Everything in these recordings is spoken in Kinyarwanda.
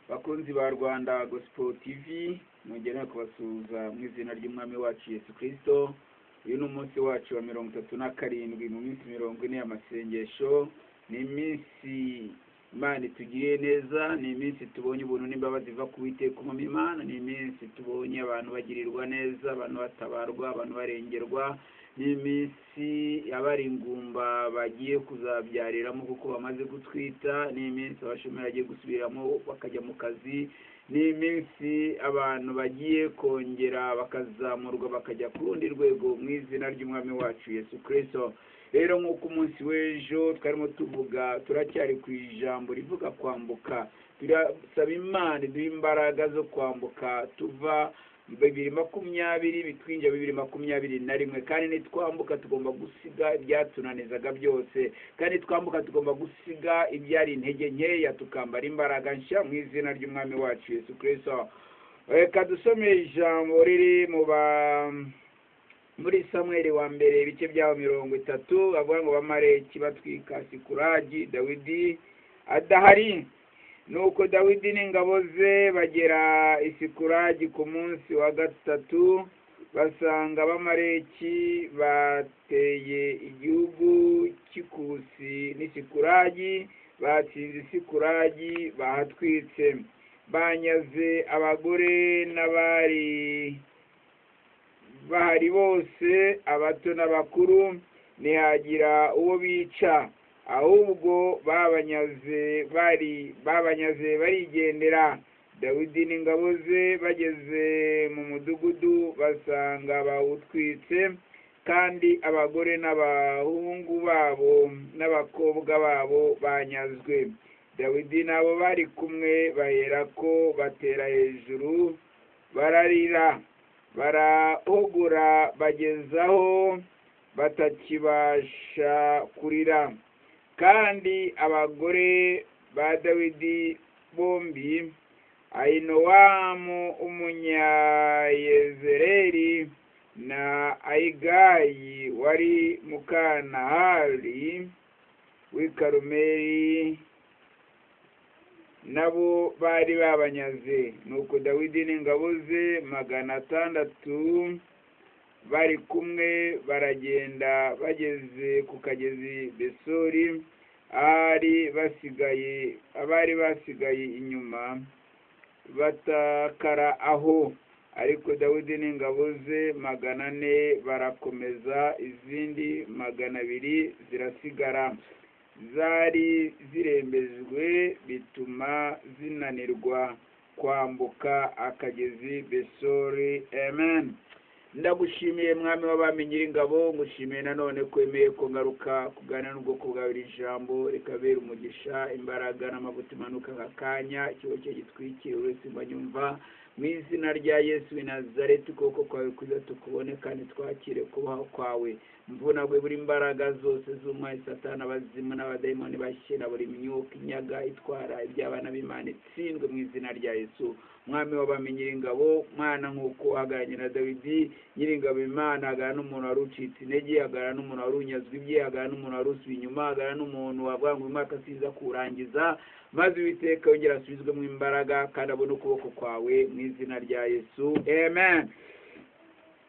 bakunzi ba Rwanda Gospel TV mugene kubasuhuza mu izina ry'umwami wacu Yesu Kristo. Uyu ni umunsi wacu wa 37 mu minsi 40 y'amasengesho. Ni iminsi Imana tugiye neza, ni iminsi tubonye ubuntu n'imbabazi ziva ku Uwiteka mu Imana, ni iminsi tubonye abantu bagirirwa neza, abantu batabarwa, abantu barengerwa, ni iminsi abari ingumba bagiye kuzabyariramo kuko bamaze gutwita, ni iminsi abashomeri bagiye gusubiramo bakajya mu kazi, ni iminsi abantu bagiye kongera bakazamurwa bakajya ku rundi rwego mu izina ry'umwami wacu Yesu Kristo. Rero nk'uko umunsi w'ejo twarimo tuvuga, turacyari ku ijambo rivuga kwambuka. Turasaba Imana iduha imbaraga zo kwambuka tuva 2020 bitwinjira 2021, kandi nitwambuka tugomba gusiga ibyatunanizaga byose, kandi twambuka tugomba gusiga ibyari intege nkeya tukambara imbaraga nshya mu izina ry'umwami wacu Yesu Kristo. Reka dusome ijambo riri muri Samueli wa mbere ibice byaho 30, avuga ngo Bamaleki batwika Sikulagi, Dawidi adahari. Nuko Dawidi n'ingabo ze bagera i Sikulagi ku munsi wa gatatu, basanga Abamaleki bateye igihugu cy'Ikusi n'Isikulagi, batsinze Isikulagi bahatwitse, banyaze abagore n'abari bahari bose, abato n'abakuru, ntihagira uwo bica, ahubwo babanyaze barigendera. Dawidi n'ingabo ze bageze mu mudugudu basanga bawutwitse, kandi abagore n'abahungu babo n'abakobwa babo banyazwe. Dawidi nabo bari kumwe baherako batera hejuru bararira, barahogora bagezaho batakibasha kurira. Kandi abagore ba Dawidi bombi, Ahinowamu umunyayezereli na Ayigayi wari mukanahari w'i Karumeli, nabo bari babanyaze. Nuko Dawidi n'ingabo ze 600 bari kumwe baragenda, bageze ku kagezi Besori, abari basigaye inyuma batakara aho. Ariko Dawidi n'ingabo ze 400 barakomeza, izindi 200 zirasigara. Zari zirembejwe bituma zinanirwa kwambuka akagezi Besori. Amen. Ndagushimiye mwami w'abami nyir'ingabo, ngushimiye nanone kwemeye ko ngaruka kuganira n'ubwoko bwawe iri jambo rikabera umugisha, imbaraga n'amavuta imanuka nk'akanya, ikigo cye gitwikira uretse mbanyumva. Mu izina rya Yesu w'i Nazareti, ukuboko kwawe kwiza tukubone kandi twakire kubaho kwawe. Mvunagwe buri imbaraga zose z'umwanzi Satani, abazimu n'abadayimoni bashyira buri myuka inyaga itwara iby'abana b'Imana itsindwe mu izina rya Yesu. Mwami w'abami nyir'ingabo, mwana nk'uko uhagararanye na Dawidi nyir'ingabo, Imana ahagarara n'umuntu wari ucitse intege, ahagarara n'umuntu wari unyazwe ibye, ahagarara n'umuntu wari usubiye inyuma, ahagarara n'umuntu wavuga ngo umwaka siza kuwurangiza, maze Uwiteka yongera asubizwe mu imbaraga kandi abone ukuboko kwawe mu izina rya Yesu. Amen.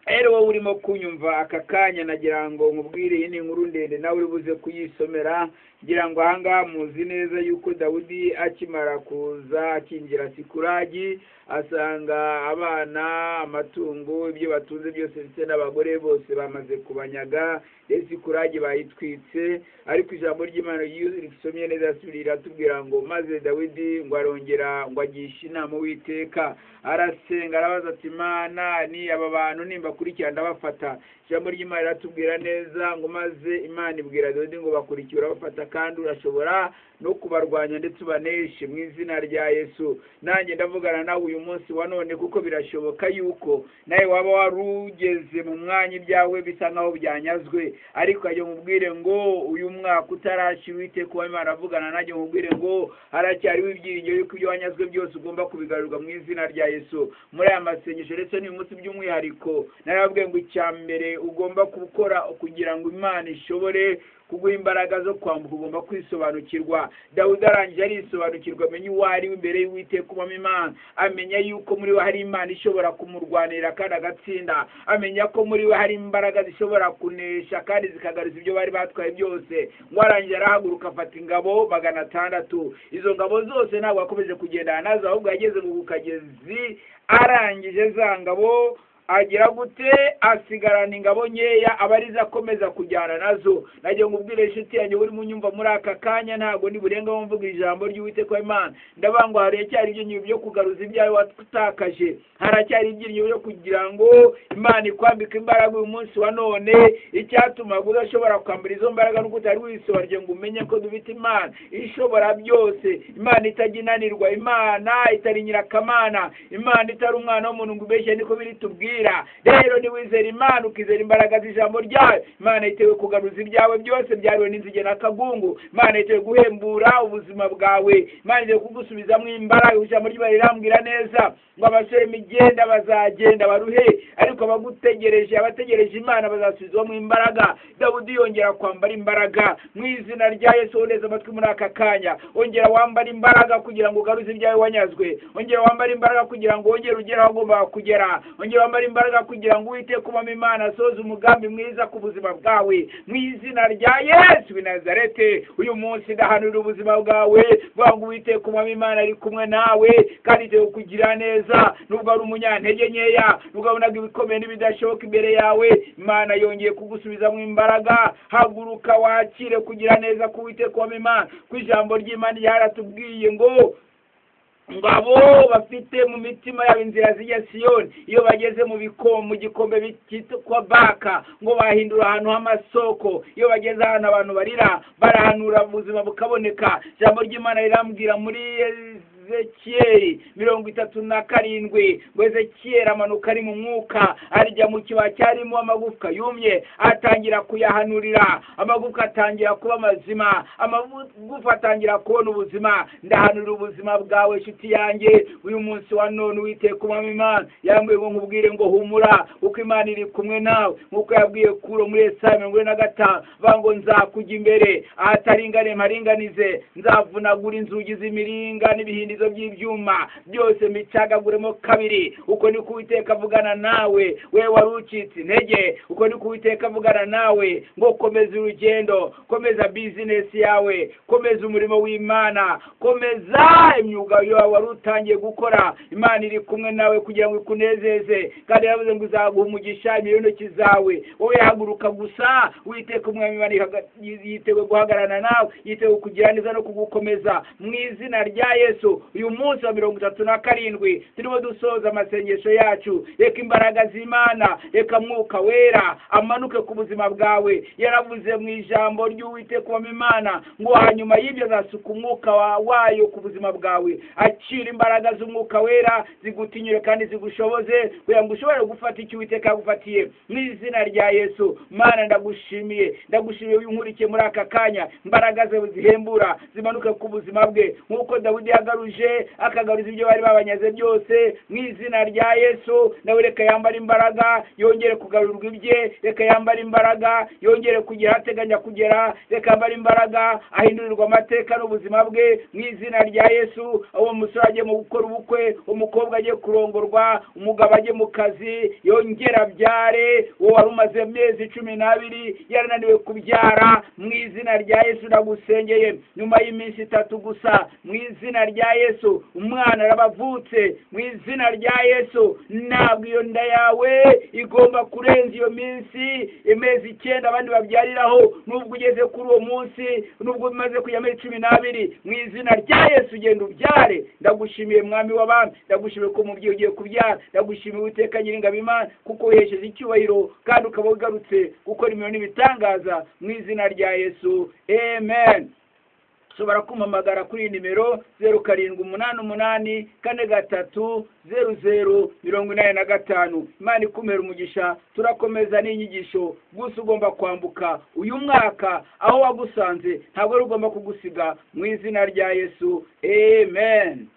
Ero wowe urimo kunyumva aka kanya, nagira ngo nkubwire iyi ni inkuru ndende nawe uri buze kuyisomera. Ngira ngo ahangaha muzi neza yuko Dawidi akimara kuza akinjira Sikulagi, asanga abana, amatungo, ibyo batunze byose ndetse n'abagore bose bamaze kubanyaga. Sikulagi bayitwitse, ariko ijambo ry'Imana risomye neza asubira tubwira ngo maze Dawidi ngo arongera ngo agisha inama Uwiteka, arasenga arabaza ati Imana, ni aba bantu nimbakurikira ndabafata? Ijambo ry'Imana riratubwira neza ngo maze Imana ibwira Dawidi ngo bakurikira bafata, kandi urashobora no kubarwanya ndetse ubaneshe mu izina rya Yesu. Nanjye ndavugana nawe uyu munsi wa none, kuko birashoboka yuko nawe waba warugeze mu mwanya ibyawe bisa nkaho byanyazwe, ariko ajya mubwire ngo uyu mwaka utarashi Uwiteka kuba Imana avugana nanjye, mubwire ngo haracyariho ibyiringiro yuko ibyo wanyazwe byose ugomba kubigarurirwa mu izina rya Yesu. Muri aya masengesho ndetse n'uyu munsi by'umwihariko narababwiye ngo icya mbere ugomba gukora kugira ngo Imana ishobore kuguha imbaraga zo kwambuka ugomba kwisobanukirwa. Dawudi arangije arisobanukirwa, amenya uwo ari we imbere y'Uwiteka umwami Imana, amenya yuko muri we hari Imana ishobora kumurwanira kandi agatsinda, amenya ko muri we hari imbaraga zishobora kunesha kandi zikagaruza ibyo bari batwaye byose. Ngo arangije arahaguruka afata ingabo 600. Izo ngabo zose ntabwo akomeje kugendana nazo, ahubwo yageze mu kagezi, arangije za ngabo agira gute asigarana ingabo nkeya abariza akomeza kujyana nazo. Nagiye ngubwire inshuti yanjye uri munyumva muri aka kanya, ntabwo ni burenga mvuga ijambo ry'Uwiteka Imana, ndabangwa haracyari ibyo byo kugaruza ibyawe watakaje, haracyari ibyo byo kugira ngo Imana ikwambike imbaraga uyu munsi wa none. Icyatuma udashobora kwambara izo mbaraga nuko utari wisobanukirwa ngo umenye ko dufite Imana ishobora byose, Imana itaginanirwa, Imana itari nyirakamana, Imana itari umwana w'umuntu ngo ubeshye, niko biri tubwira. Rero ni wizera Imana ukizera imbaraga z'ijambo ryayo, Imana itewe kugaruza ibyawe byose byariwe n'inzige n'akagungu, Imana itewe guhembura ubuzima bwawe, Imana itewe kugusubizamo imbaraga. Ijambo ry'Imana rirambwira neza ngo abasore imigenda bazagenda baruhe, ariko abategereje Imana bazasubizwamo imbaraga. Dawudi yongera kwambara imbaraga mu izina rya Yesu. Oneza amatwi muri aka kanya, ongera wambara imbaraga kugira ngo ugaruze ibyawe wanyazwe, ongera wambara imbaraga kugira ngo wongere ugere aho ugomba kugera, ongera wambara imbaraga kugira ngo Uwiteka umwami Imana asoze umugambi mwiza ku buzima bwawe mu izina rya Yesu w'i Nazareti. Uyu munsi ndahanura ubuzima bwawe, vuga ngo Uwiteka umwami Imana ari kumwe nawe kandi itewe kugira neza. Nubwo ari umunyantege nkeya, nubwo abonaga ibikomeye n'ibidashoboka imbere yawe, Imana yongeye kugusubizamo imbaraga. Haguruka wakire kugira neza ku Uwiteka umwami Imana. Ku ijambo ry'Imana ryaratubwiye ngo abo bafite mu mitima yabo inzira zijya Siyoni, iyo bageze mu gikombe cyitwa Baka, ngo bahindura ahantu h'amasoko. Iyo bageze ahantu abantu barira, barahanura ubuzima bukaboneka. Ijambo ry'Imana rirambwira muri Ezekiyeli 37 ngo Ezekiyeli amanuka ari mu mwuka, arya mu kiba cyarimo amagufwa yumye, atangira kuyahanurira, amagufwa atangira kuba mazima, amagufwa atangira kubona ubuzima. Ndahanura ubuzima bwawe inshuti yanjye uyu munsi wa none. Uwiteka umwami Imana yambwiye ngo nkubwire ngo humura, uko Imana iri kumwe nawe, nkuko yabwiye Kuro muri Yesaya 45 bango nzakujya imbere, ahataringane mparinganize, nzavunagura inzugi z'imiringa n'ibihindi by'ibyuma byose mbicagaguremo kabiri. Uko ni Uwiteka avugana nawe, wewe wari ucitse intege. Uko ni Uwiteka avugana nawe ngo komeza urugendo, komeza business yawe, komeza umurimo w'Imana, komeza imyuga yawe wari utangiye gukora. Imana iri kumwe nawe kugira ngo ikunezeze, kandi yavuze ngo izaguha umugisha n'intoki zawe. Wowe haguruka gusa, Uwiteka umwami Imana yitewe guhagarana nawe, yitewe kugira neza no kugukomeza mu izina rya Yesu. Uyu munsi wa 37 turimo dusoza amasengesho yacu. Reka imbaraga z'Imana, reka Mwuka Wera amanuke ku buzima bwawe. Yaravuze mu ijambo ry'Uwiteka umwami Imana ngo hanyuma y'ibyo azasuka umwuka wayo ku buzima bwawe, acira imbaraga z'Umwuka Wera zigutinyure kandi zigushoboze kugira ngo ushobore gufata icyo Uwiteka yagufatiye mu izina rya Yesu. Mana ndagushimiye unkurikiye muri aka kanya, imbaraga zawe zihembura zimanuke ku buzima bwe nk'uko Dawidi yagaruje akagaruza ibyo bari babanyaze byose mu izina rya Yesu. Nawe reka yambara imbaraga yongere kugarurwa ibye, reka yambara imbaraga yongere kugira ateganya kugera, reka yambara imbaraga ahindurirwa amateka n'ubuzima bwe mu izina rya Yesu. Uwo musore agiye mu gukora ubukwe, umukobwa agiye kurongorwa, umugabo agiye mu kazi yongera abyare, uwo wari umaze amezi 12 yarananiwe kubyara mu izina rya Yesu ndagusengeye nyuma y'iminsi 3 gusa mu izina rya Yesu umwana arabavutse mu izina rya Yesu. Ntabwo iyo nda yawe igomba kurenza iyo minsi imezi 9 abandi babyariraho, nubwo ugeze kuri uwo munsi, nubwo umaze kujya muri 12 mu izina rya Yesu genda ubyare. Ndagushimiye mwami w'abami, ndagushimiye ko mubyeyi ugiye kubyara, ndagushimiye Uwiteka Nyiringabo Imana kuko wihesheje icyubahiro kandi ukaba ugarutse gukora imirimo n'ibitangaza mu izina rya Yesu. Amen. Ushobora kumpamagara kuri nimero 0788430085. Imana ikumera umugisha. Turakomeza n'inyigisho gusa ugomba kwambuka uyu mwaka aho wagusanze, ntabwo ugomba kugusiga mu izina rya Yesu. Amen.